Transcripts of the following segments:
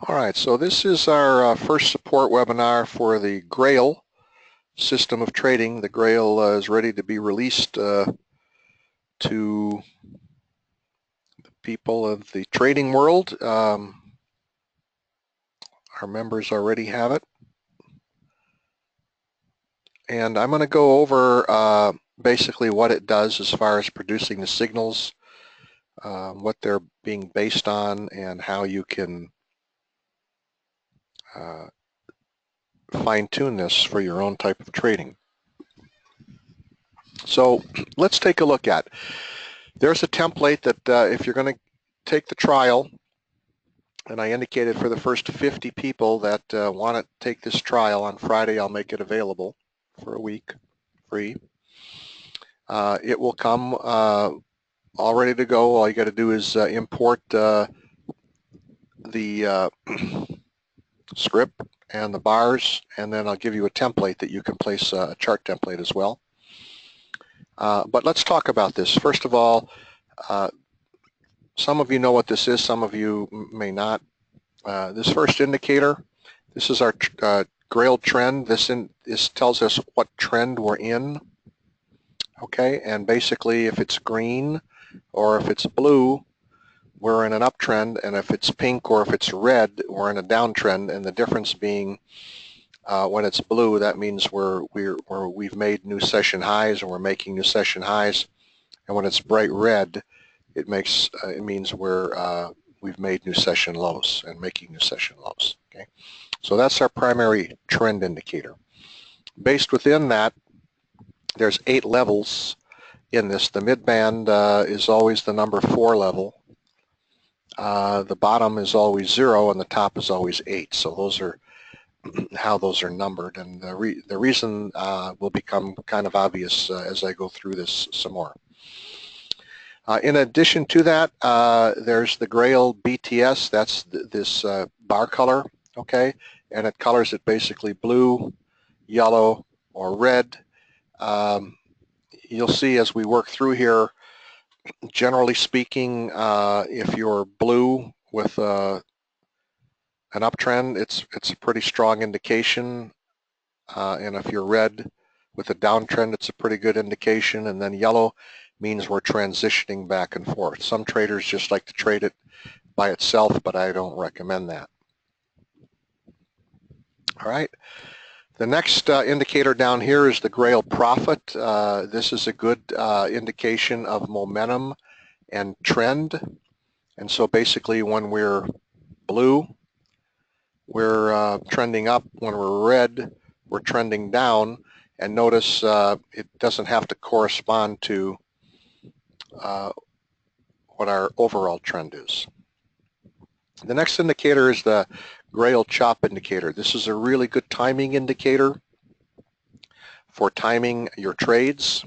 All right, so this is our first support webinar for the Grail system of trading. The Grail is ready to be released to the people of the trading world. Our members already have it. And I'm going to go over basically what it does as far as producing the signals, what they're being based on, and how you can fine-tune this for your own type of trading. So let's take a look at. There's a template that if you're going to take the trial, and I indicated for the first 50 people that want to take this trial on Friday, I'll make it available for a week, free. It will come all ready to go. All you got to do is import the script and the bars, and then I'll give you a template that you can place a chart template as well. But let's talk about this. First of all, some of you know what this is, some of you may not. This first indicator, this is our Grail trend. This tells us what trend we're in. Okay, and basically if it's green or if it's blue, we're in an uptrend, and if it's pink or if it's red, we're in a downtrend. And the difference being when it's blue, that means we've made new session highs and we're making new session highs. And when it's bright red, it means we've made new session lows and making new session lows. Okay, so that's our primary trend indicator. Based within that, there's 8 levels in this. The mid band is always the number 4 level. The bottom is always 0 and the top is always 8. So those are how those are numbered, and the reason will become kind of obvious as I go through this some more. In addition to that, there's the Grail BTS. That's this bar color, okay, and it colors it basically blue, yellow, or red. You'll see as we work through here, generally speaking, if you're blue with an uptrend, it's a pretty strong indication, and if you're red with a downtrend, it's a pretty good indication, and then yellow means we're transitioning back and forth. Some traders just like to trade it by itself, but I don't recommend that. All right. The next indicator down here is the Grail profit. This is a good indication of momentum and trend. And so basically when we're blue, we're trending up. When we're red, we're trending down. And notice it doesn't have to correspond to what our overall trend is. The next indicator is the Grail chop indicator. This is a really good timing indicator for timing your trades.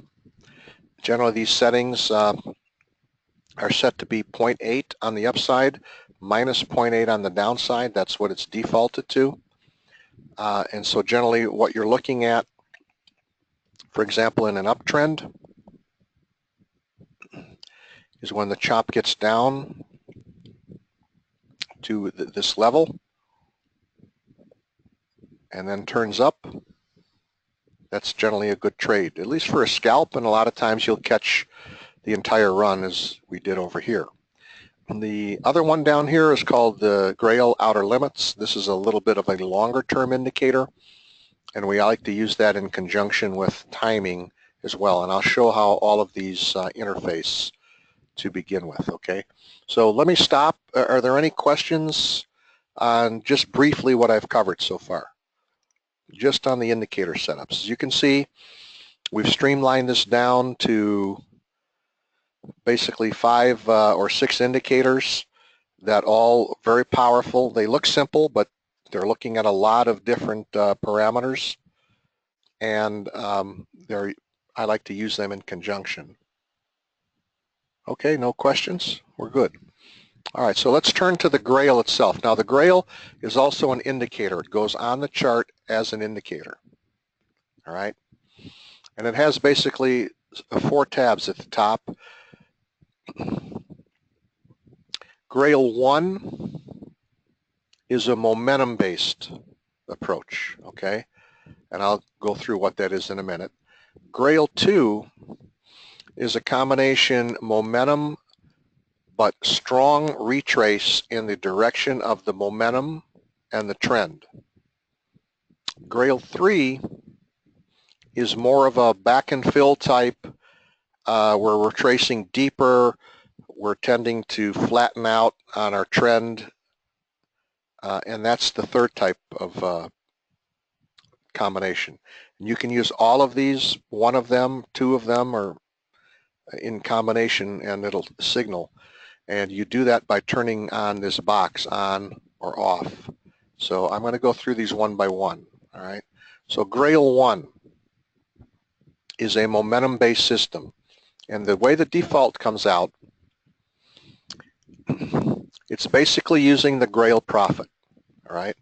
Generally, these settings are set to be 0.8 on the upside, minus 0.8 on the downside. That's what it's defaulted to. And so generally what you're looking at, for example, in an uptrend, is when the chop gets down to this level and then turns up. That's generally a good trade, at least for a scalp, and a lot of times you'll catch the entire run as we did over here. And the other one down here is called the Grail outer limits. This is a little bit of a longer term indicator, and we like to use that in conjunction with timing as well, and I'll show how all of these interface to begin with. Okay, so let me stop. Are there any questions on just briefly what I've covered so far? Just on the indicator setups. As you can see, we've streamlined this down to basically 5 or 6 indicators that all very powerful. They look simple, but they're looking at a lot of different parameters, and I like to use them in conjunction. Okay, no questions? We're good. All right, so let's turn to the Grail itself. Now the Grail is also an indicator. It goes on the chart as an indicator. All right, and it has basically 4 tabs at the top. Grail 1 is a momentum-based approach, okay? And I'll go through what that is in a minute. Grail 2 is a combination momentum but strong retrace in the direction of the momentum and the trend. Grail 3 is more of a back and fill type where we're tracing deeper, we're tending to flatten out on our trend, and that's the third type of combination. And you can use all of these, one of them, two of them, or in combination, and it'll signal. And you do that by turning on this box on or off. So I'm going to go through these one by one. All right. So Grail 1 is a momentum-based system. And the way the default comes out, it's basically using the Grail profit. All right.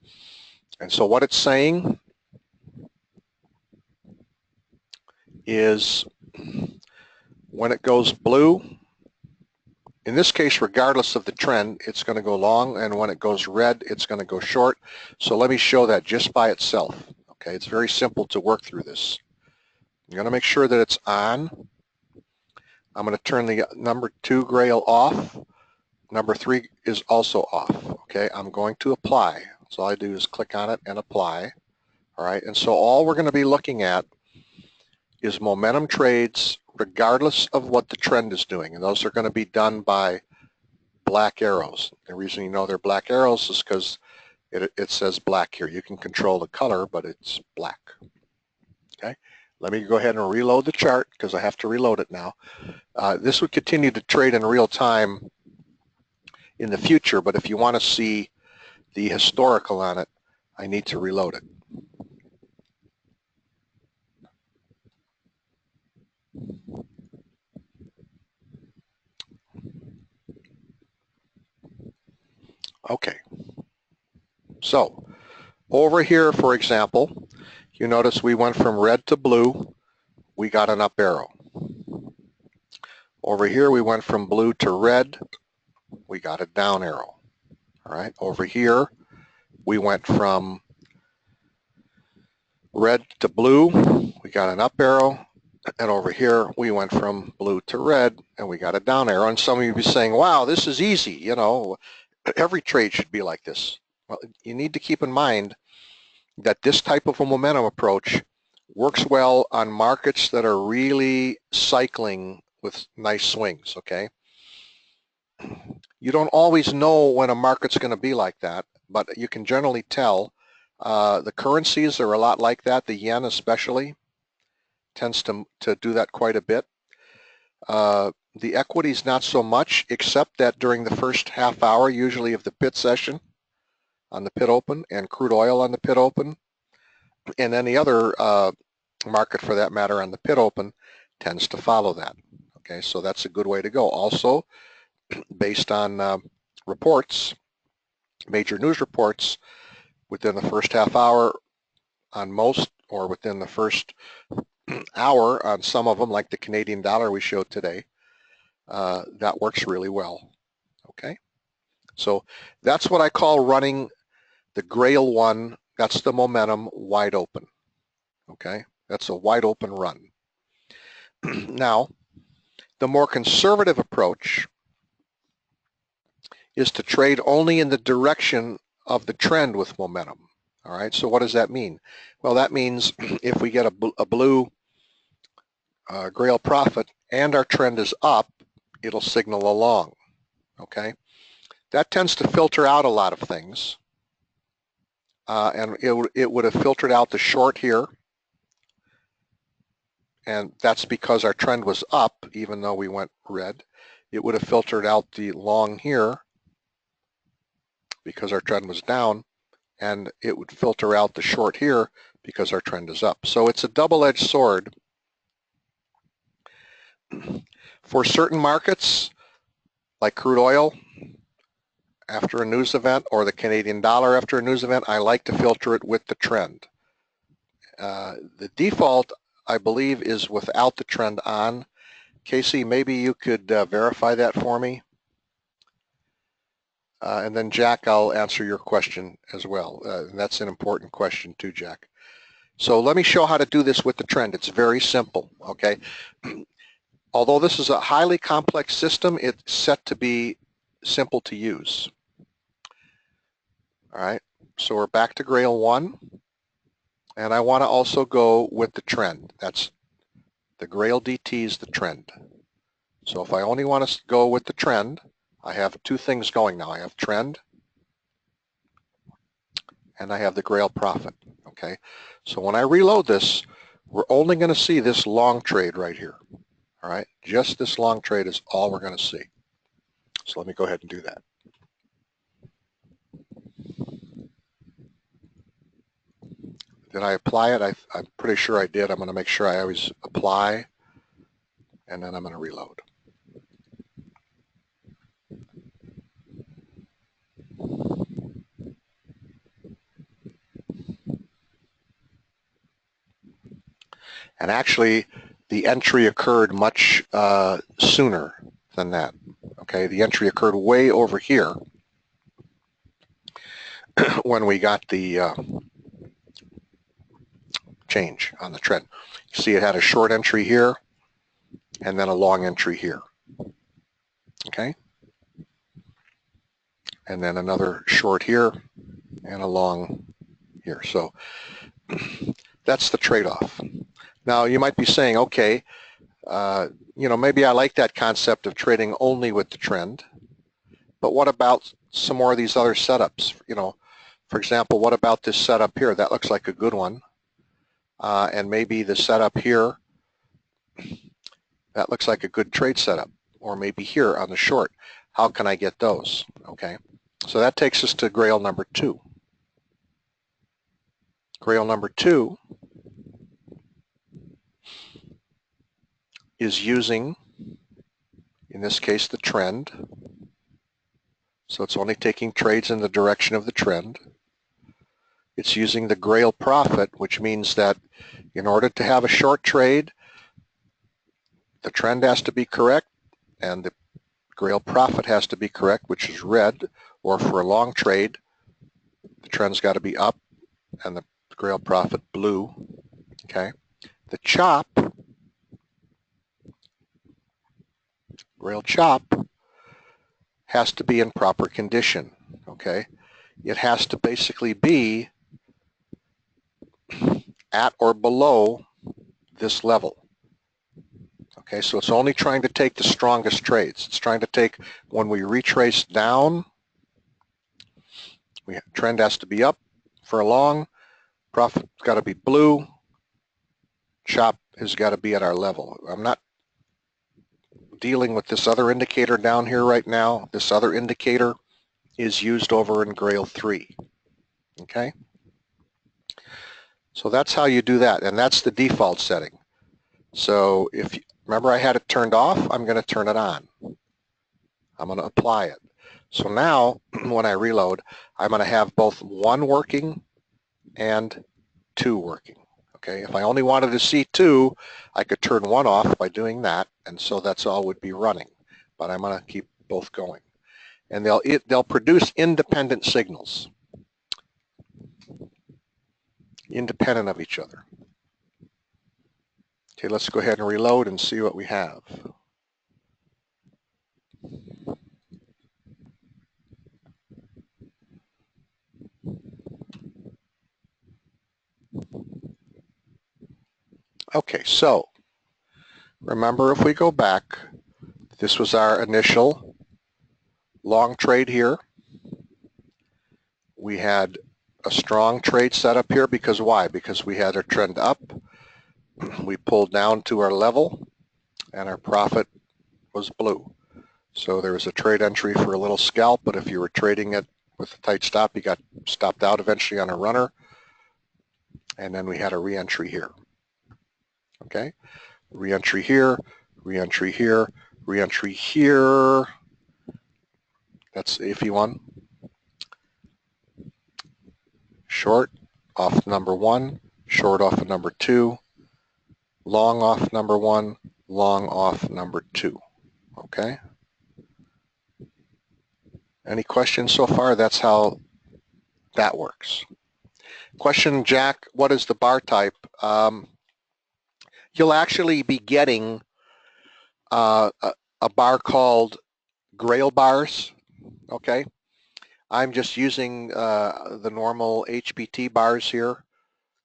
And so what it's saying is when it goes blue, in this case, regardless of the trend, it's going to go long, and when it goes red, it's going to go short. So let me show that just by itself. Okay, it's very simple to work through this. You're going to make sure that it's on. I'm going to turn the number 2 Grail off. Number 3 is also off. Okay, I'm going to apply. So all I do is click on it and apply. All right, and so all we're going to be looking at is momentum trades regardless of what the trend is doing, and those are going to be done by black arrows. The reason you know they're black arrows is because it says black here. You can control the color, but it's black. Okay, let me go ahead and reload the chart because I have to reload it now. This would continue to trade in real time in the future, but if you want to see the historical on it, I need to reload it. Okay, so over here, for example, you notice we went from red to blue, we got an up arrow. Over here, we went from blue to red, we got a down arrow. All right, over here, we went from red to blue, we got an up arrow, and over here, we went from blue to red, and we got a down arrow. And some of you will be saying, wow, this is easy, you know, every trade should be like this. Well, you need to keep in mind that this type of a momentum approach works well on markets that are really cycling with nice swings, okay? You don't always know when a market's going to be like that, but you can generally tell. The currencies are a lot like that. The yen especially tends to do that quite a bit. The equities not so much, except that during the first half hour, usually of the pit session on the pit open, and crude oil on the pit open, and any other market for that matter on the pit open tends to follow that. Okay, so that's a good way to go. Also, based on reports, major news reports, within the first half hour on most, or within the first hour on some of them, like the Canadian dollar we showed today, that works really well. Okay, so that's what I call running the Grail 1. That's the momentum wide open. Okay, that's a wide open run. Now, the more conservative approach is to trade only in the direction of the trend with momentum. All right, so what does that mean? Well, that means if we get a blue Grail profit and our trend is up, it'll signal along. Okay, that tends to filter out a lot of things, and it would have filtered out the short here, and that's because our trend was up even though we went red. It would have filtered out the long here because our trend was down, and it would filter out the short here because our trend is up. So it's a double-edged sword. For certain markets, like crude oil after a news event, or the Canadian dollar after a news event, I like to filter it with the trend. The default, I believe, is without the trend on. Casey, maybe you could verify that for me. And then Jack, I'll answer your question as well. And that's an important question too, Jack. So let me show how to do this with the trend. It's very simple, okay? Although this is a highly complex system, it's set to be simple to use. All right, so we're back to Grail 1, and I want to also go with the trend. That's the Grail DT is the trend. So if I only want to go with the trend, I have two things going now. I have trend, and I have the Grail profit, okay? So when I reload this, we're only going to see this long trade right here, all right? Just this long trade is all we're going to see. So let me go ahead and do that. Did I apply it? I'm pretty sure I did. I'm going to make sure I always apply, and then I'm going to reload. And actually, the entry occurred much sooner than that. Okay, the entry occurred way over here when we got the change on the trend. You see it had a short entry here and then a long entry here. Okay, and then another short here and a long here. So that's the trade-off. Now you might be saying, okay, you know, maybe I like that concept of trading only with the trend, but what about some more of these other setups? You know, for example, what about this setup here? That looks like a good one. And maybe the setup here, that looks like a good trade setup. Or maybe here on the short. How can I get those? Okay, so that takes us to Grail number 2. Grail number 2 is using, in this case, the trend. So it's only taking trades in the direction of the trend. It's using the Grail profit, which means that in order to have a short trade, the trend has to be correct and the Grail profit has to be correct, which is red, or for a long trade, the trend's got to be up and the Grail profit blue. Okay, the chop, Grail chop, has to be in proper condition. Okay, it has to basically be at or below this level. Okay, so it's only trying to take the strongest trades. It's trying to take, when we retrace down, trend has to be up for a long, profit's got to be blue, chop has got to be at our level. I'm not dealing with this other indicator down here right now. This other indicator is used over in Grail 3. Okay, so that's how you do that, and that's the default setting. So if you, remember I had it turned off, I'm going to turn it on. I'm going to apply it. So now when I reload, I'm going to have both 1 working and 2 working. Okay, if I only wanted to see 2, I could turn 1 off by doing that, and so that's all would be running. But I'm going to keep both going. And they'll produce independent signals, independent of each other. Okay, let's go ahead and reload and see what we have. Okay, so remember, if we go back, this was our initial long trade here. We had a strong trade set up here because why? Because we had our trend up. We pulled down to our level and our profit was blue. So there was a trade entry for a little scalp, but if you were trading it with a tight stop, you got stopped out eventually on a runner. And then we had a re-entry here. Okay, re-entry here, re-entry here, re-entry here. That's the iffy one. Short off number 1, short off of number 2, long off number 1, long off number 2. Okay. Any questions so far? That's how that works. Question, Jack, what is the bar type? You'll actually be getting a bar called Grail bars, okay? I'm just using the normal HPT bars here.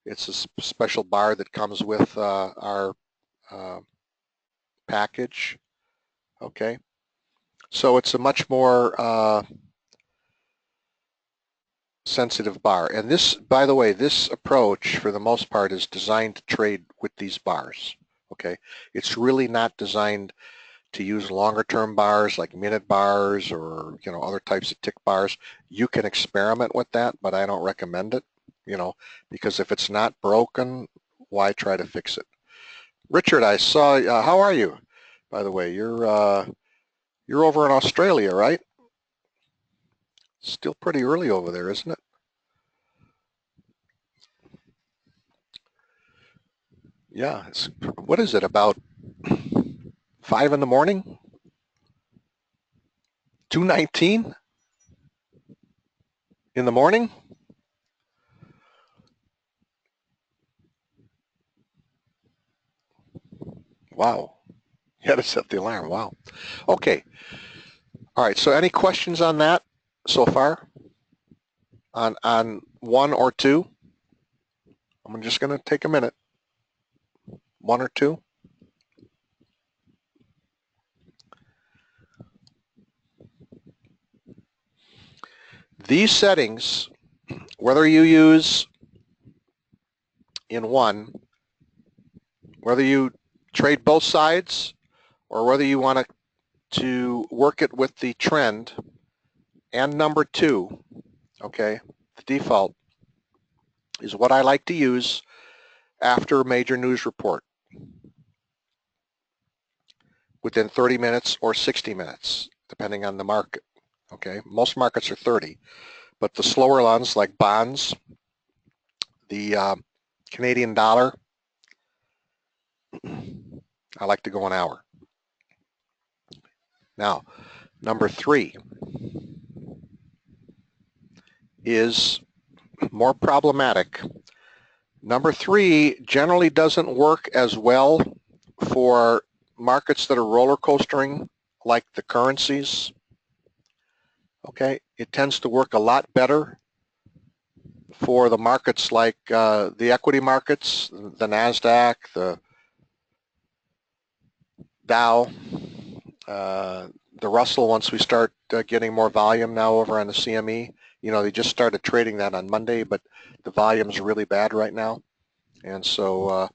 It's a special bar that comes with our package, okay? So it's a much more sensitive bar. And this, by the way, this approach for the most part is designed to trade with these bars, okay? It's really not designed to use longer term bars like minute bars or, you know, other types of tick bars. You can experiment with that, but I don't recommend it, you know, because if it's not broken, why try to fix it? Richard, I saw, how are you? By the way, you're over in Australia, right? Still pretty early over there, isn't it? Yeah, what is it, about 5 in the morning? 2:19 in the morning? Wow. You had to set the alarm. Wow. Okay. All right. So any questions on that so far? On one or two? I'm just going to take a minute. One or two? These settings, whether you use in one, whether you trade both sides, or whether you want to work it with the trend and number two, okay, the default is what I like to use after a major news report within 30 minutes or 60 minutes, depending on the market, okay? Most markets are 30, but the slower ones like bonds, the Canadian dollar, I like to go an hour. Now, number three is more problematic. Number three generally doesn't work as well for markets that are roller coastering, like the currencies. Okay, it tends to work a lot better for the markets like the equity markets, the NASDAQ, the Dow, the Russell. Once we start getting more volume now over on the CME, you know, they just started trading that on Monday, but the volume's really bad right now. And so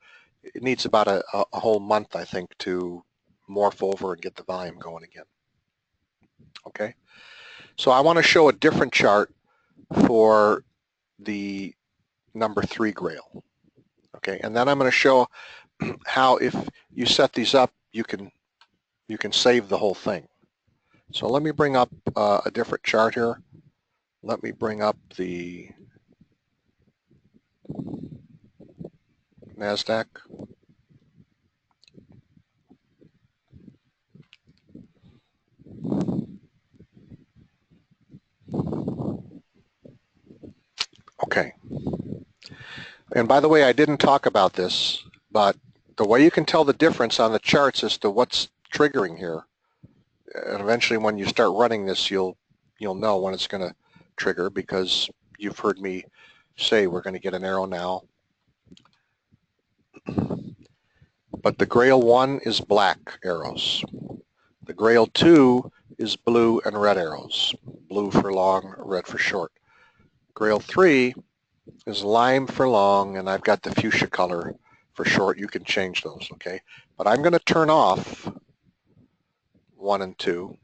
it needs about a whole month, I think, to morph over and get the volume going again. Okay, so I want to show a different chart for the number three Grail. Okay, and then I'm going to show how if you set these up, you can save the whole thing. So let me bring up a different chart here. Let me bring up the NASDAQ. Okay. And by the way, I didn't talk about this, but the way you can tell the difference on the charts as to what's triggering here, and eventually when you start running this, you'll know when it's going to trigger, because you've heard me say we're going to get an arrow now. But the Grail 1 is black arrows. The Grail 2 is blue and red arrows. Blue for long, red for short. Grail 3 is lime for long, and I've got the fuchsia color for short. You can change those, okay? But I'm going to turn off 1 and 2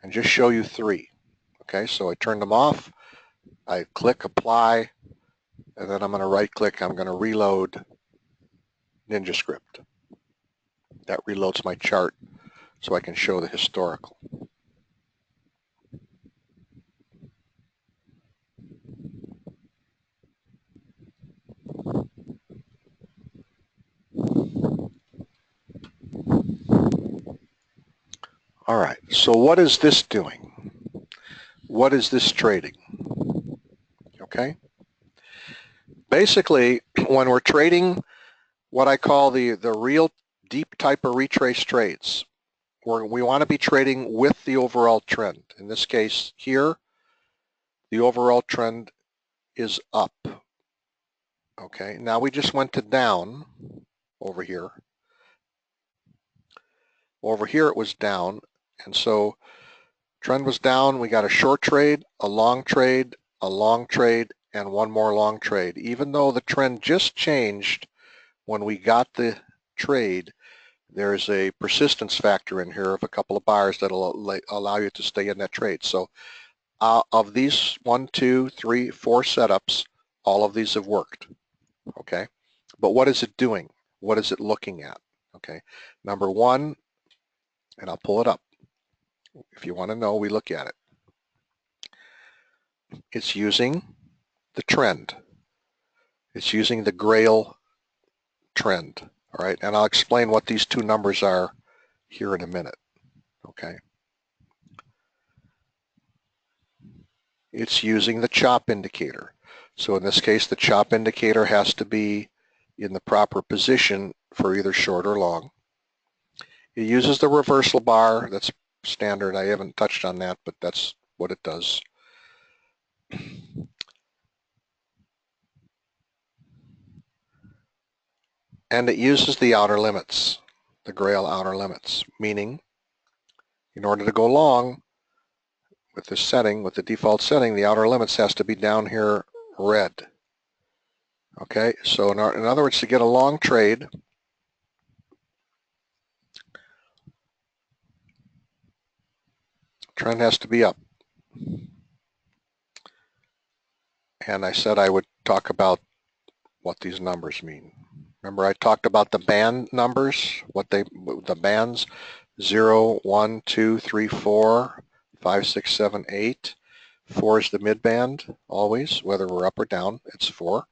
and just show you 3. Okay, so I turned them off. I click apply, and then I'm going to right click. I'm going to reload NinjaScript. That reloads my chart so I can show the historical. All right, so what is this doing? what is this trading? Okay. Basically, when we're trading what I call the real deep type of retrace trades, we want to be trading with the overall trend. In this case here, the overall trend is up. Okay, now we just went to down over here. Over here it was down, and so trend was down. We got a short trade, a long trade, and one more long trade. Even though the trend just changed when we got the trade, there's a persistence factor in here of a couple of bars that'll allow you to stay in that trade. So of these 1, 2, 3, 4 setups, all of these have worked. Okay, but what is it doing? What is it looking at? Okay, number one, and I'll pull it up. If you want to know, we look at it. It's using the trend. It's using the Grail trend. All right, and I'll explain what these two numbers are here in a minute. Okay. It's using the chop indicator. So in this case, the chop indicator has to be in the proper position for either short or long. It uses the reversal bar. That's standard. I haven't touched on that, but that's what it does. And it uses the outer limits, the Grail outer limits, meaning in order to go long with this setting, with the default setting, the outer limits has to be down here red. Okay, so in other words, to get a long trade, trend has to be up. And I said I would talk about what these numbers mean. Remember I talked about the band numbers, the bands 0, 1, 2, 3, 4, 5, 6, 7, 8. 4 is the mid band always, whether we're up or down, it's 4.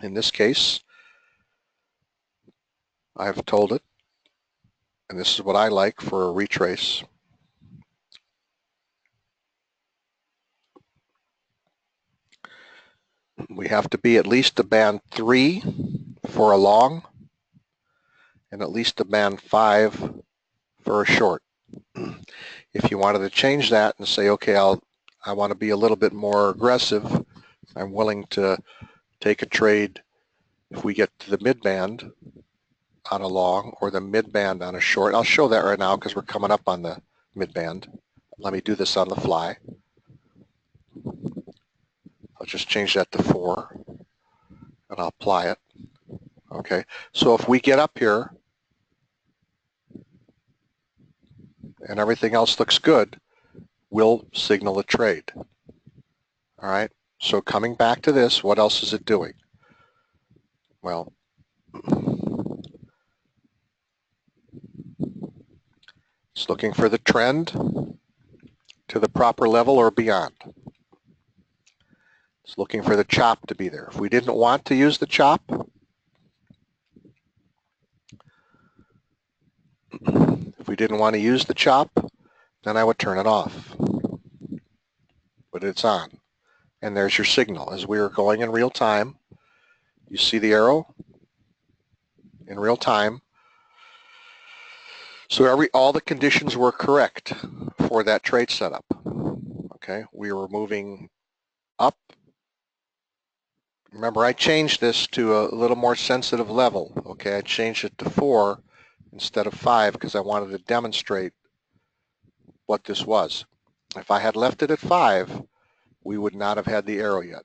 In this case, I've told it, and this is what I like for a retrace. We have to be at least a band 3 for a long, and at least a band 5 for a short. If you wanted to change that and say, okay, I want to be a little bit more aggressive, I'm willing to take a trade if we get to the mid band on a long or the mid band on a short. I'll show that right now because we're coming up on the mid band. Let me do this on the fly. I'll just change that to 4 and I'll apply it. Okay, so if we get up here and everything else looks good, we'll signal a trade. All right, so coming back to this, what else is it doing? Well, it's looking for the trend to the proper level or beyond. It's looking for the chop to be there. If we didn't want to use the chop, then I would turn it off. But it's on. And there's your signal. As we are going in real time, you see the arrow in real time. So all the conditions were correct for that trade setup. Okay, we were moving up. Remember, I changed this to a little more sensitive level. Okay, I changed it to 4 instead of 5 because I wanted to demonstrate what this was. If I had left it at 5, we would not have had the arrow yet.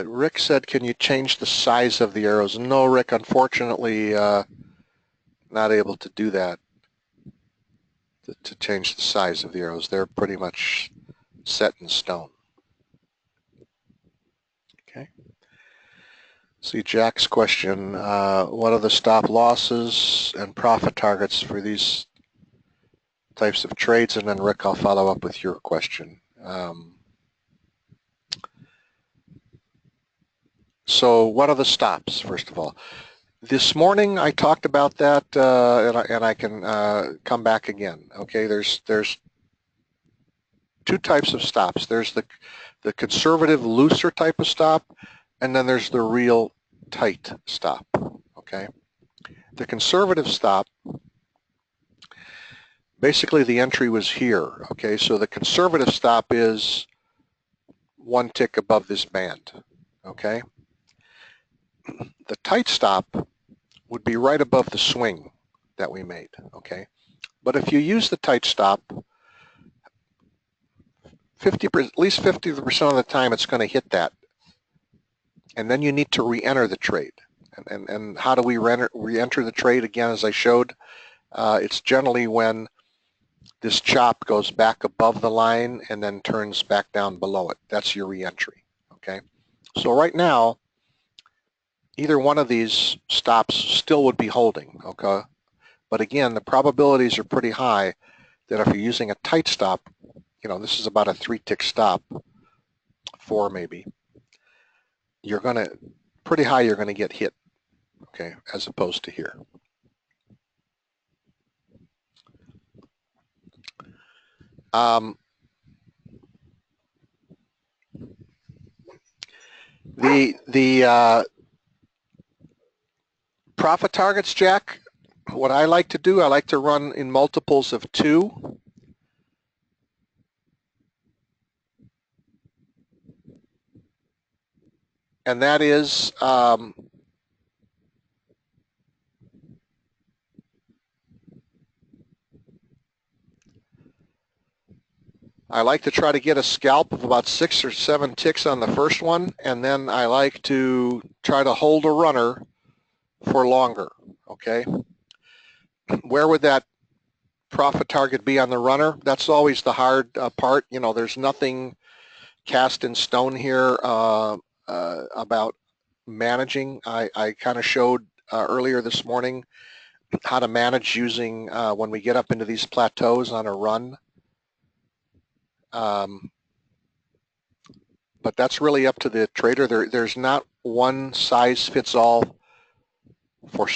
Rick said, can you change the size of the arrows? No, Rick, unfortunately, not able to do that, to change the size of the arrows. They're pretty much set in stone. Okay. See Jack's question, what are the stop losses and profit targets for these types of trades? And then Rick, I'll follow up with your question. So what are the stops, first of all? This morning I talked about that, and I can come back again. Okay, there's two types of stops. There's the conservative, looser type of stop, and then there's the real tight stop. Okay, the conservative stop, basically the entry was here. Okay, so the conservative stop is one tick above this band. Okay, the tight stop would be right above the swing that we made. Okay, but if you use the tight stop, at least 50% of the time it's going to hit that, and then you need to re-enter the trade. And how do we re-enter the trade? Again, as I showed, it's generally when this chop goes back above the line and then turns back down below it. That's your re-entry. Okay, so right now either one of these stops still would be holding. Okay, but again, the probabilities are pretty high that if you're using a tight stop, you know, this is about a 3-tick stop, 4 maybe, you're going to, pretty high you're going to get hit, okay, as opposed to here. The profit targets, Jack, what I like to do, I like to run in multiples of 2. And that is I like to try to get a scalp of about 6 or 7 ticks on the first one, and then I like to try to hold a runner for longer, okay? Where would that profit target be on the runner? That's always the hard part. You know, there's nothing cast in stone here about managing. I kind of showed earlier this morning how to manage using when we get up into these plateaus on a run. But that's really up to the trader. There's not one size fits all for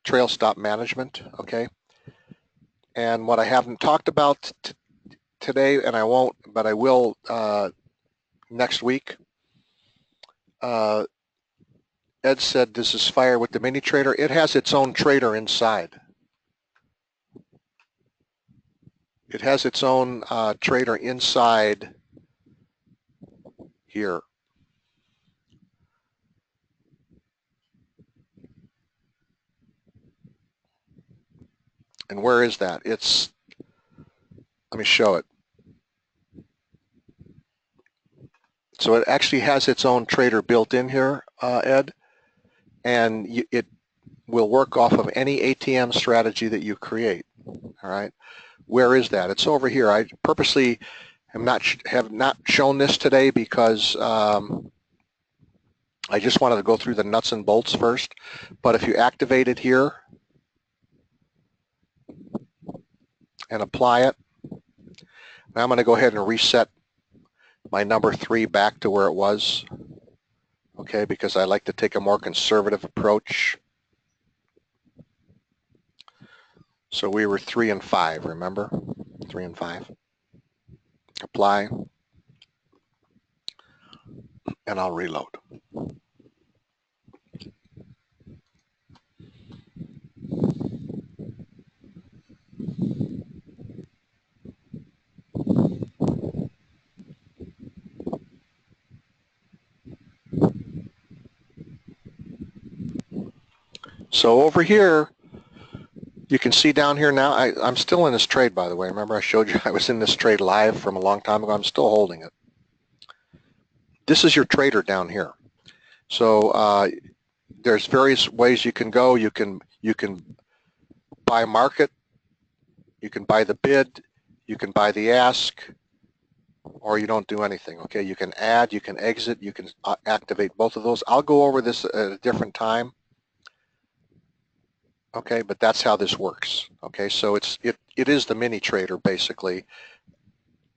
trail stop management, okay? And what I haven't talked about today, and I won't, but I will next week. Ed said this is fire with the mini trader. It has its own trader inside. It has its own trader inside here. And where is that? It's, let me show it. So it actually has its own trader built in here, Ed, and it will work off of any ATM strategy that you create. All right, where is that? It's over here. I purposely have not shown this today because I just wanted to go through the nuts and bolts first. But if you activate it here and apply it, now I'm going to go ahead and reset my number 3 back to where it was. Okay, because I like to take a more conservative approach. So we were 3 and 5, remember? 3 and 5. Apply, and I'll reload. So over here, you can see down here now, I'm still in this trade, by the way. Remember I showed you I was in this trade live from a long time ago. I'm still holding it. This is your trader down here. So there's various ways you can go. You can buy market, you can buy the bid, you can buy the ask, or you don't do anything. Okay, you can add, you can exit, you can activate both of those. I'll go over this at a different time. Okay, but that's how this works. Okay, so it is the mini trader basically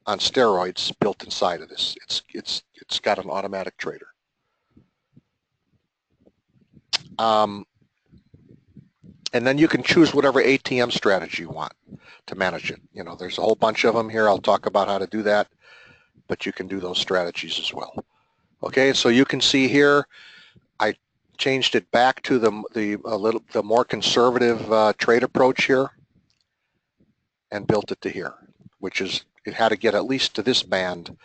on steroids built inside of this. It's got an automatic trader. And then you can choose whatever ATM strategy you want to manage it. You know, there's a whole bunch of them here. I'll talk about how to do that, but you can do those strategies as well. Okay, so you can see here, I changed it back to the more conservative trade approach here and built it to here, which is, it had to get at least to this band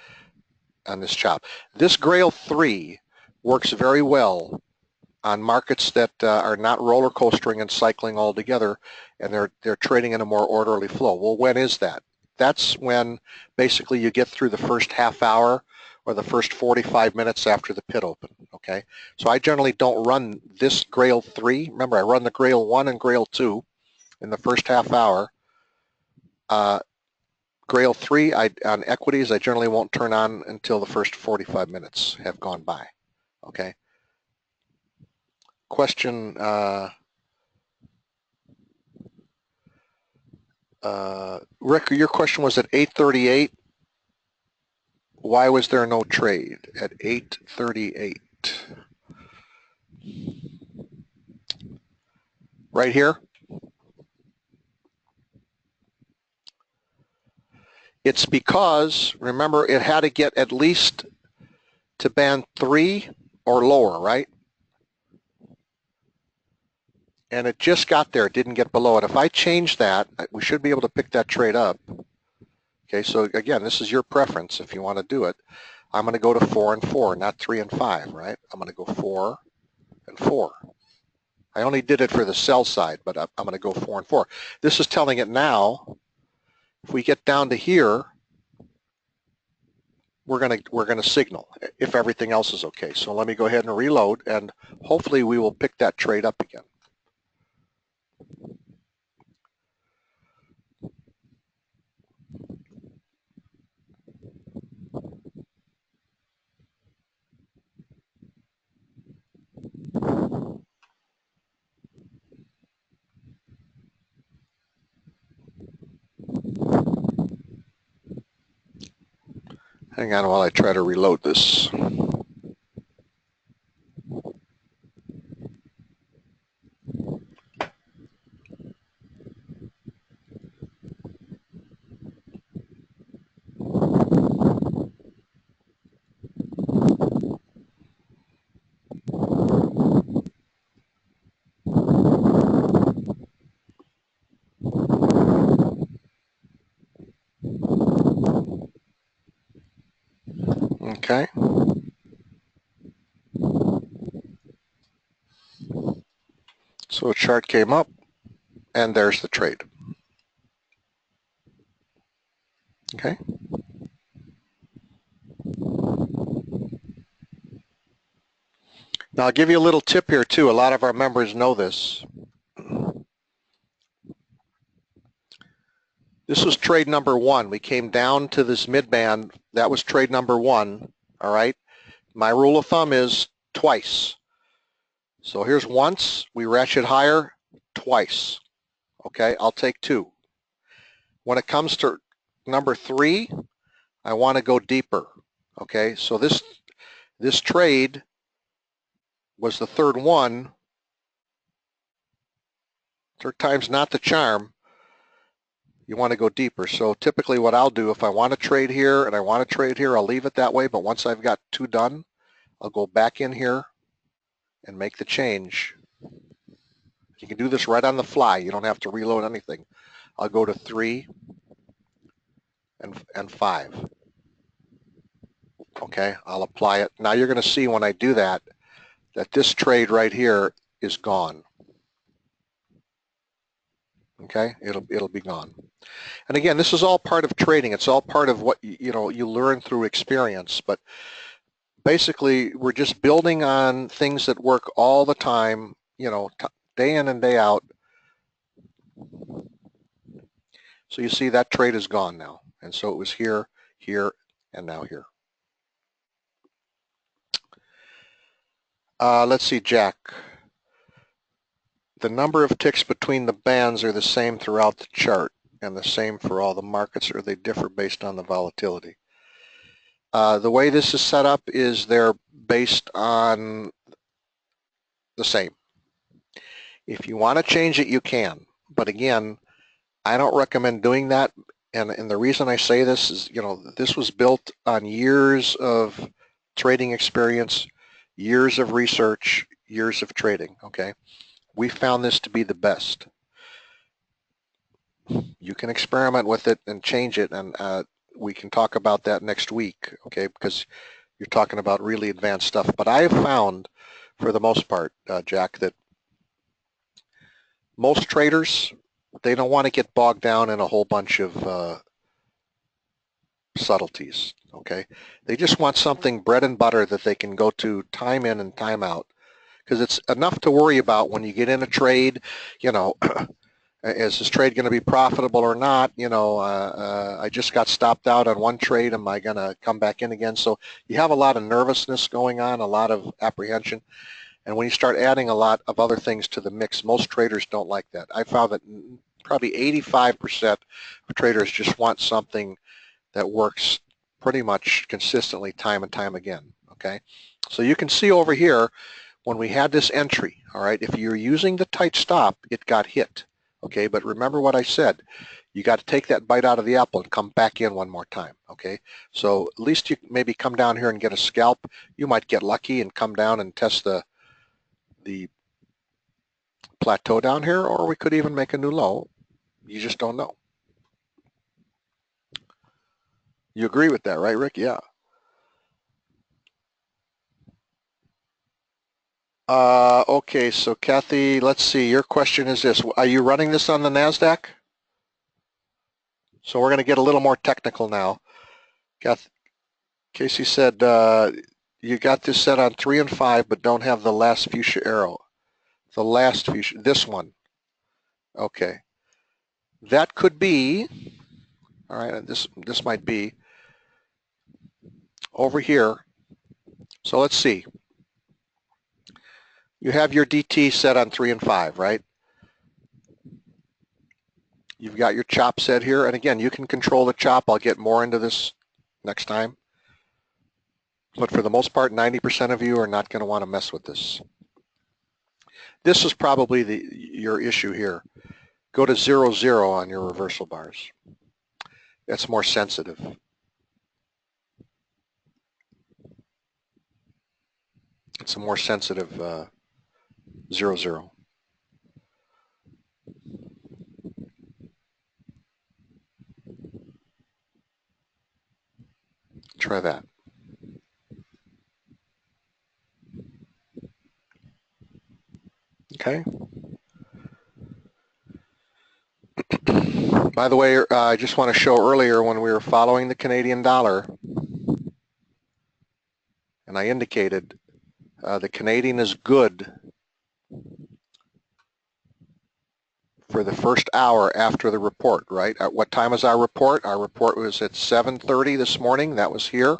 on this chop. This Grail 3 works very well on markets that are not roller coastering and cycling all together, and they're trading in a more orderly flow. Well, when is that? That's when basically you get through the first half hour or the first 45 minutes after the pit open, okay? So I generally don't run this Grail 3. Remember, I run the Grail 1 and Grail 2 in the first half hour. Grail 3 on equities, I generally won't turn on until the first 45 minutes have gone by, okay? Question, Rick, your question was at 8:38. Why was there no trade at 8:38? Right here? It's because, remember, it had to get at least to band 3 or lower, right? And it just got there, it didn't get below it. If I change that, we should be able to pick that trade up. Okay, so again, this is your preference if you want to do it. I'm going to go to 4 and 4, not 3 and 5, right? I'm going to go 4 and 4. I only did it for the sell side, but I'm going to go 4 and 4. This is telling it now, if we get down to here, we're going to signal if everything else is okay. So let me go ahead and reload, and hopefully we will pick that trade up again. Hang on while I try to reload this. Okay. So a chart came up, and there's the trade. Okay. Now I'll give you a little tip here too. A lot of our members know this. This was trade number 1. We came down to this mid-band. That was trade number 1, all right? My rule of thumb is twice. So here's once, we ratchet higher, twice. Okay, I'll take 2. When it comes to number 3, I want to go deeper. Okay, so this trade was the third one. Third time's not the charm. You want to go deeper. So typically what I'll do, if I want to trade here and I want to trade here, I'll leave it that way. But once I've got 2 done, I'll go back in here and make the change. You can do this right on the fly. You don't have to reload anything. I'll go to 3 and 5. Okay, I'll apply it. Now you're going to see when I do that, that this trade right here is gone. Okay, it'll be gone. And again, this is all part of trading. It's all part of what you learn through experience. But basically, we're just building on things that work all the time. Day in and day out. So you see that trade is gone now. And so it was here, here, and now here. Let's see, Jack. The number of ticks between the bands are the same throughout the chart and the same for all the markets, or they differ based on the volatility. The way this is set up is they're based on the same. If you want to change it, you can. But again, I don't recommend doing that. And the reason I say this is, this was built on years of trading experience, years of research, years of trading, okay? We found this to be the best. You can experiment with it and change it, and we can talk about that next week, okay? Because you're talking about really advanced stuff. But I have found, for the most part, Jack, that most traders, they don't want to get bogged down in a whole bunch of subtleties, okay? They just want something bread and butter that they can go to time in and time out. Because it's enough to worry about when you get in a trade, is this trade going to be profitable or not? I just got stopped out on one trade. Am I going to come back in again? So you have a lot of nervousness going on, a lot of apprehension. And when you start adding a lot of other things to the mix, most traders don't like that. I found that probably 85% of traders just want something that works pretty much consistently time and time again, okay? So you can see over here, when we had this entry, all right, if you're using the tight stop, it got hit, okay? But remember what I said. You got to take that bite out of the apple and come back in one more time, okay? So at least you maybe come down here and get a scalp. You might get lucky and come down and test the plateau down here, or we could even make a new low. You just don't know. You agree with that, right, Rick? Yeah. Okay, so Kathy, let's see. Your question is this. Are you running this on the NASDAQ? So we're going to get a little more technical now. Casey said you got this set on 3 and 5, but don't have the last fuchsia arrow. The last fuchsia, this one. Okay. That could be, all right, this might be over here. So let's see. You have your DT set on 3 and 5, right? You've got your chop set here. And again, you can control the chop. I'll get more into this next time. But for the most part, 90% of you are not going to want to mess with this. This is probably your issue here. Go to 0, 0 on your reversal bars. That's more sensitive. It's a more sensitive 0, 0. Try that. Okay. By the way, I just want to show earlier when we were following the Canadian dollar, and I indicated the Canadian is good for the first hour after the report, right? At what time is our report? Our report was at 7:30 this morning. That was here.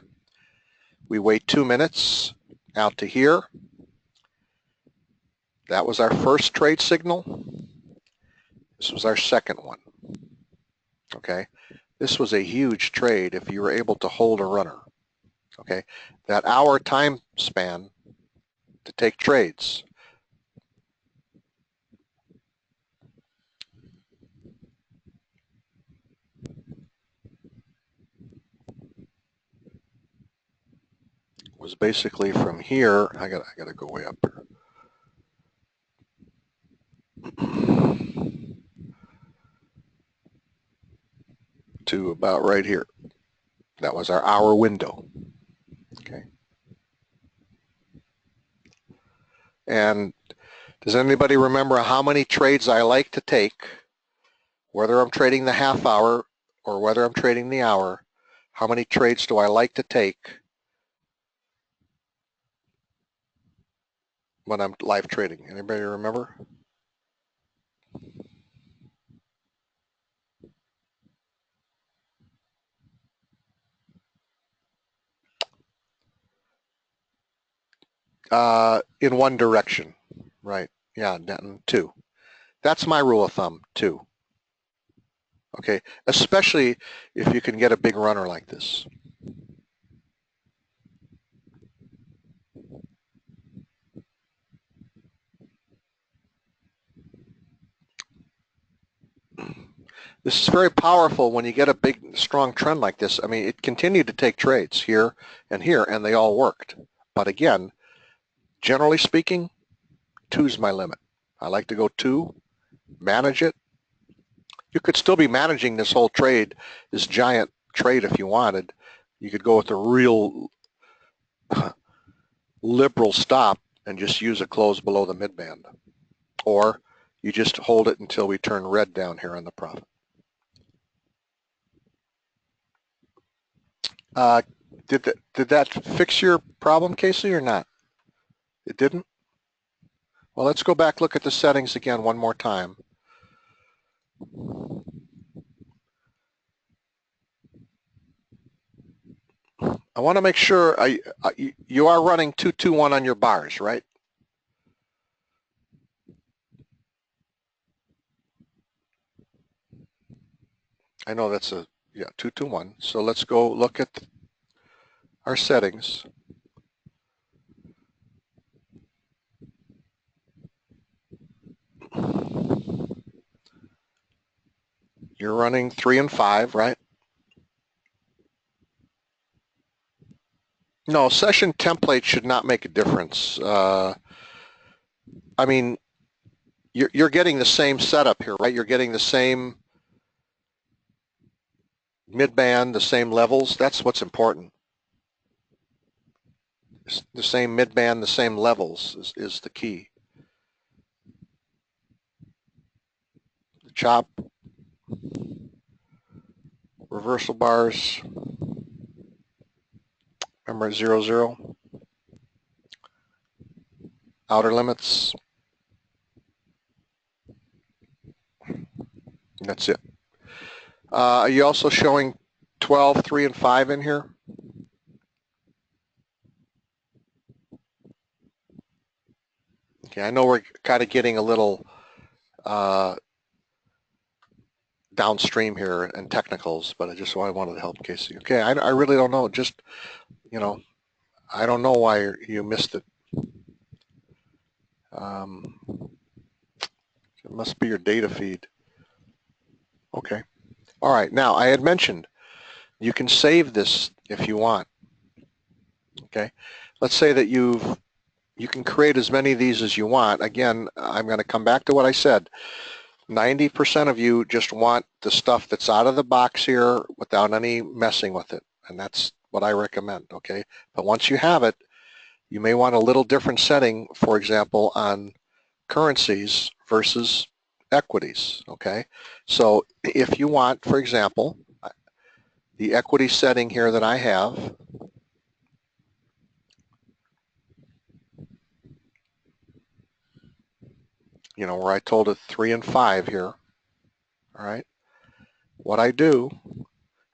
We wait 2 minutes out to here. That was our first trade signal. This was our second one. Okay. This was a huge trade if you were able to hold a runner. Okay. That hour time span to take trades. Was basically from here. I gotta go way up here. To about right here. That was our hour window. Okay. And does anybody remember how many trades I like to take, whether I'm trading the half hour or whether I'm trading the hour? How many trades do I like to take when I'm live trading? Anybody remember? In one direction, right? Yeah, 2. That's my rule of thumb, 2. Okay, especially if you can get a big runner like this. This is very powerful when you get a big, strong trend like this. I mean, it continued to take trades here, and they all worked. But again, generally speaking, 2's my limit. I like to go 2, manage it. You could still be managing this whole trade, this giant trade if you wanted. You could go with a real liberal stop and just use a close below the midband. Or you just hold it until we turn red down here on the profit. Did that fix your problem, Casey, or not? It didn't? Well, let's go back, look at the settings again one more time. I want to make sure you are running 221 on your bars, right? I know that's a, yeah, 221. So let's go look at our settings. You're running 3 and 5, right? No, session template should not make a difference. I mean, you're getting the same setup here, right? You're getting the same mid-band, the same levels. That's what's important. The same mid-band, the same levels is the key. The chop, reversal bars, remember 0, 0. Outer limits. That's it. Are you also showing 12, 3, and 5 in here? Okay, I know we're kind of getting a little downstream here and technicals, but I just wanted to help Casey. Okay, I really don't know. Just, you know, I don't know why you missed it. It must be your data feed. Okay. All right. Now, I had mentioned you can save this if you want. Okay. Let's say that you can create as many of these as you want. Again, I'm going to come back to what I said. 90% of you just want the stuff that's out of the box here without any messing with it. And that's what I recommend, okay? But once you have it, you may want a little different setting, for example, on currencies versus equities, okay? So if you want, for example, the equity setting here that I have, you know, where I told it 3 and 5 here, all right? What I do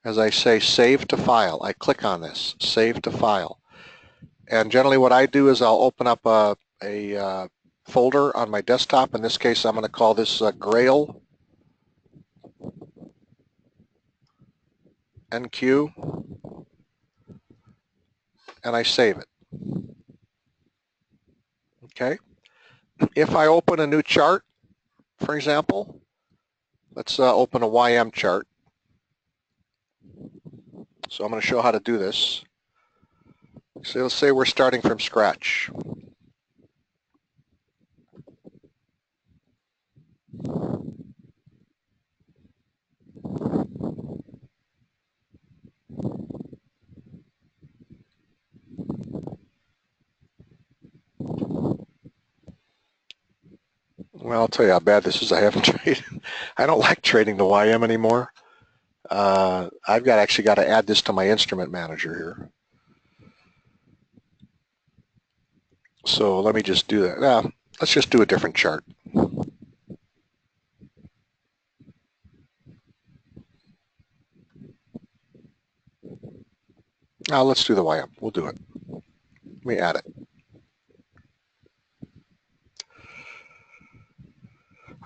is I say save to file. I click on this, save to file. And generally what I do is I'll open up a folder on my desktop. In this case, I'm going to call this Grail NQ, and I save it. Okay. If I open a new chart, for example, let's open a YM chart. So I'm going to show how to do this. So let's say we're starting from scratch. Well, I'll tell you how bad this is. I haven't traded. I don't like trading the YM anymore. I've actually got to add this to my instrument manager here. So let me just do that. Now, let's just do a different chart. Now let's do the YM. We'll do it. Let me add it.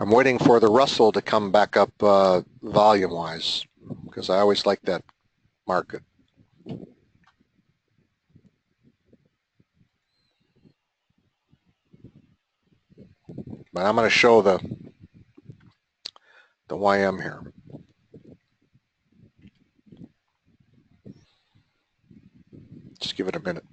I'm waiting for the Russell to come back up volume-wise because I always like that market. But I'm going to show the YM here. Just give it a minute.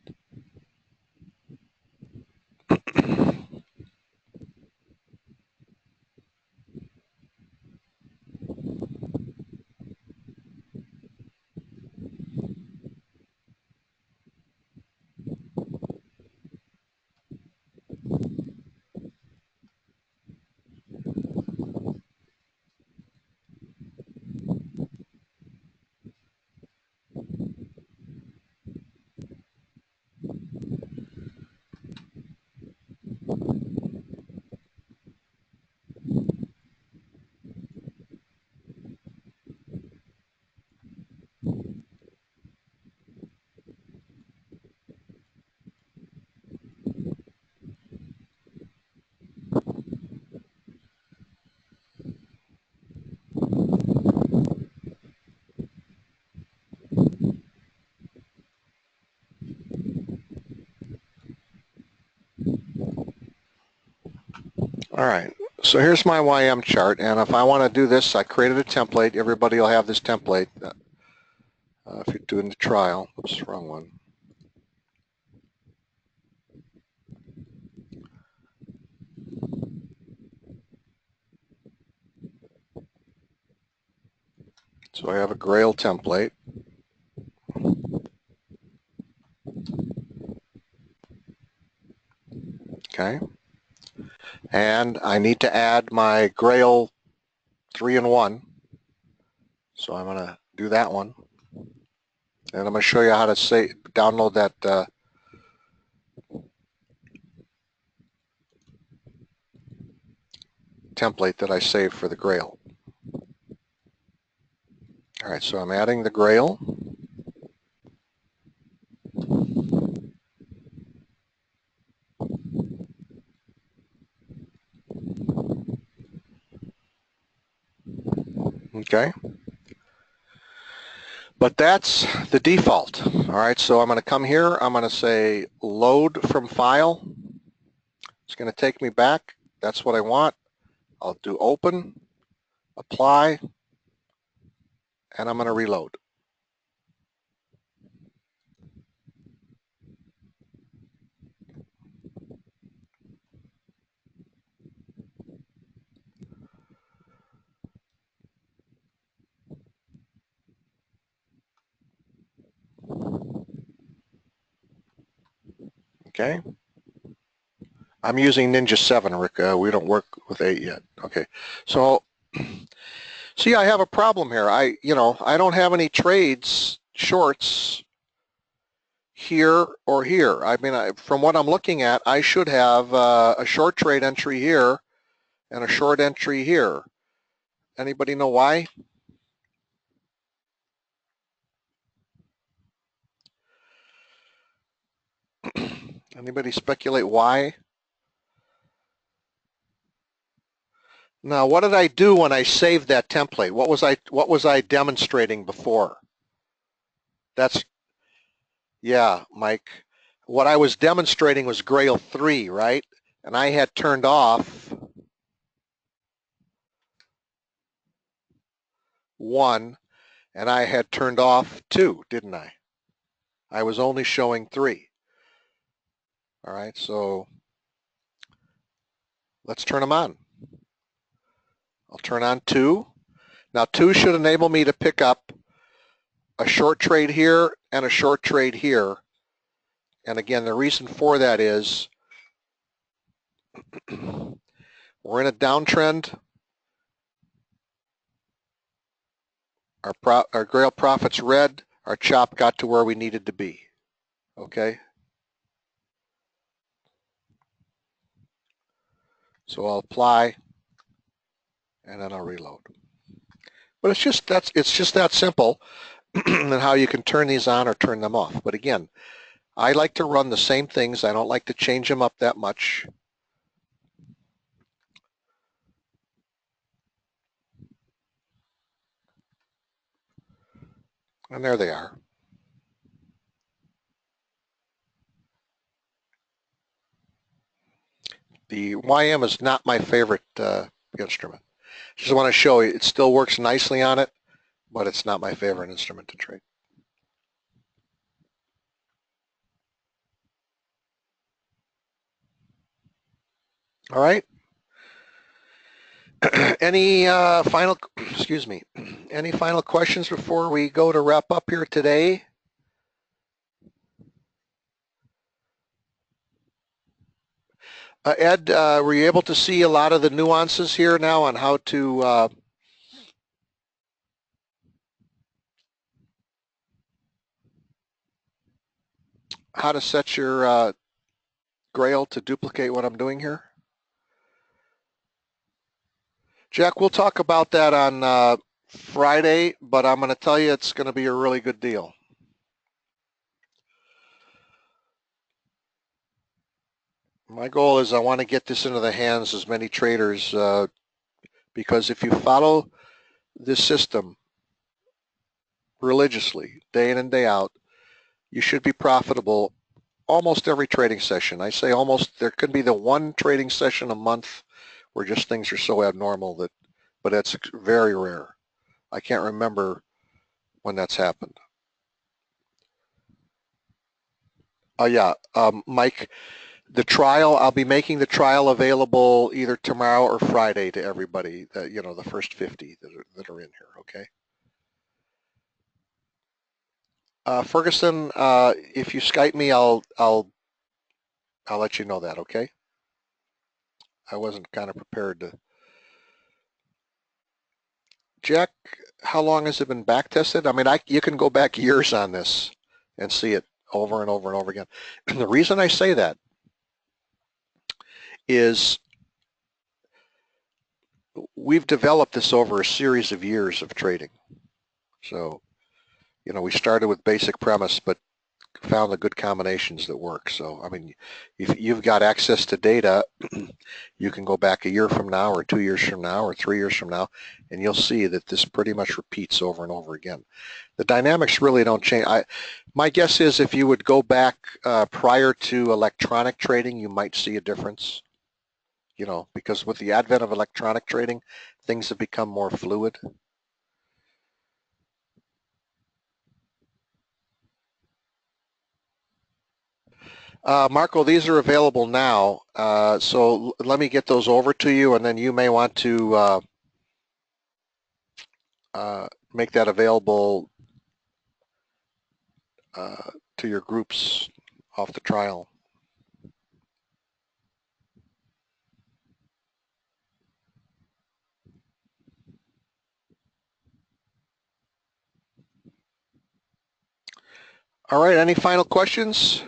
All right, so here's my YM chart, and if I want to do this, I created a template. Everybody will have this template if you're doing the trial. Oops, wrong one. So I have a Grail template. Okay, and I need to add my Grail 3-in-1. So I'm going to do that one. And I'm going to show you how to download that template that I saved for the Grail. All right, so I'm adding the Grail. Okay. But that's the default. All right, so I'm going to come here. I'm going to say load from file. It's going to take me back. That's what I want. I'll do open, apply, and I'm going to reload. Okay. I'm using Ninja 7, Rick. We don't work with 8 yet. Okay. So, see, I have a problem here. I don't have any trades, shorts here or here. I mean, from what I'm looking at, I should have a short trade entry here and a short entry here. Anybody know why? Anybody speculate why? Now, what did I do when I saved that template? What was I demonstrating before? Yeah, Mike. What I was demonstrating was Grail 3, right? And I had turned off 1 and I had turned off 2, didn't I? I was only showing 3. All right, so let's turn them on. I'll turn on 2. Now 2 should enable me to pick up a short trade here and a short trade here. And again, the reason for that is we're in a downtrend. Our Grail profits red. Our chop got to where we needed to be. Okay. So I'll apply, and then I'll reload. But it's just that simple, and how you can turn these on or turn them off. But again, I like to run the same things. I don't like to change them up that much. And there they are. The YM is not my favorite instrument. Just want to show you, it still works nicely on it, but it's not my favorite instrument to trade. All right. Any final, excuse me, any final questions before we go to wrap up here today? Ed, were you able to see a lot of the nuances here now on how to set your Grail to duplicate what I'm doing here? Jack, we'll talk about that on Friday, but I'm going to tell you it's going to be a really good deal. My goal is I want to get this into the hands of as many traders because if you follow this system religiously, day in and day out, you should be profitable almost every trading session. I say almost, there could be the one trading session a month where just things are so abnormal that, but that's very rare. I can't remember when that's happened. Oh yeah, Mike, the trial, I'll be making the trial available either tomorrow or Friday to everybody, the first 50 that are in here, okay? Ferguson, if you Skype me, I'll let you know that, okay? I wasn't kind of prepared to. Jack, how long has it been back tested? I mean, you can go back years on this and see it over and over and over again. The reason I say that is we've developed this over a series of years of trading. So, we started with basic premise, but found the good combinations that work. So, I mean, if you've got access to data, you can go back a year from now or 2 years from now or 3 years from now, and you'll see that this pretty much repeats over and over again. The dynamics really don't change. My guess is if you would go back prior to electronic trading, you might see a difference, because with the advent of electronic trading, things have become more fluid. Marco, these are available now, so let me get those over to you, and then you may want to make that available to your groups off the trial. All right, any final questions?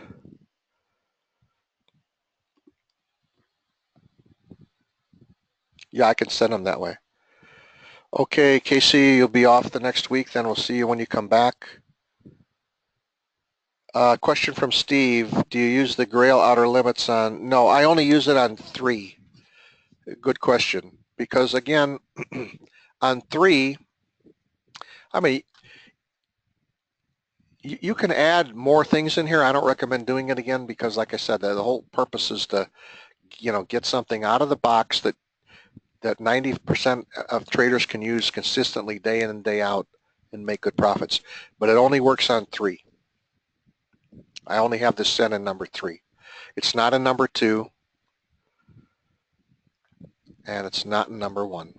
Yeah, I can send them that way. Okay, Casey, you'll be off the next week, then we'll see you when you come back. Question from Steve, do you use the Grail outer limits on, no, I only use it on 3. Good question, because again, on 3, I mean, you can add more things in here. I don't recommend doing it again because like I said, the whole purpose is to, get something out of the box that 90% of traders can use consistently day in and day out and make good profits. But it only works on 3. I only have this set in number 3. It's not in number 2, and it's not in number 1.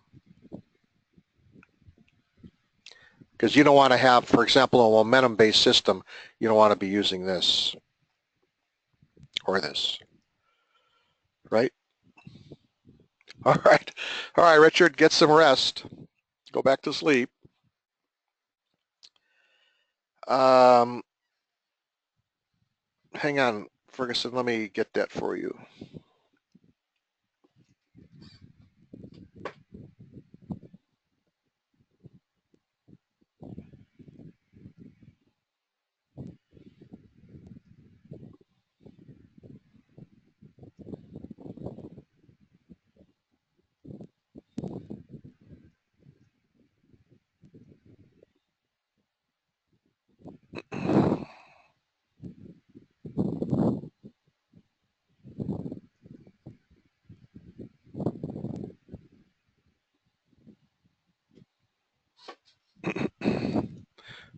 Because you don't want to have, for example, a momentum-based system, you don't want to be using this or this, right? All right, Richard, get some rest. Go back to sleep. Hang on, Ferguson, let me get that for you.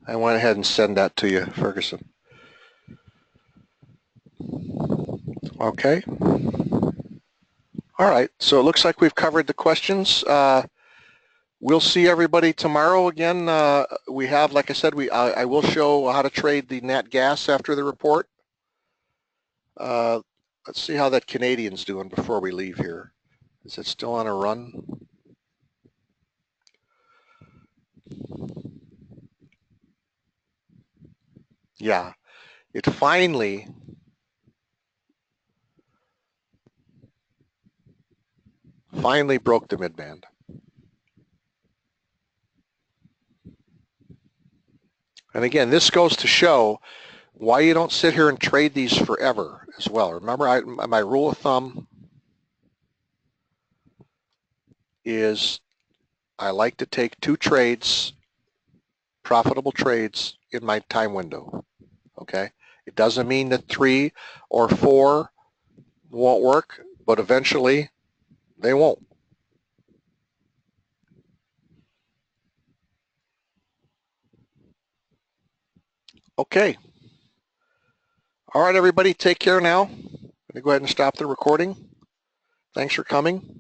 I went ahead and send that to you, Ferguson. Okay. All right, so it looks like we've covered the questions. We'll see everybody tomorrow again. We have, like I said, I will show how to trade the nat gas after the report. Let's see how that Canadian's doing before we leave here. Is it still on a run? Yeah, it finally broke the midband. And again, this goes to show why you don't sit here and trade these forever as well. Remember, my rule of thumb is I like to take 2 trades, profitable trades, in my time window, okay? It doesn't mean that 3 or 4 won't work, but eventually they won't. Okay. All right, everybody, take care now. I'm going to go ahead and stop the recording. Thanks for coming.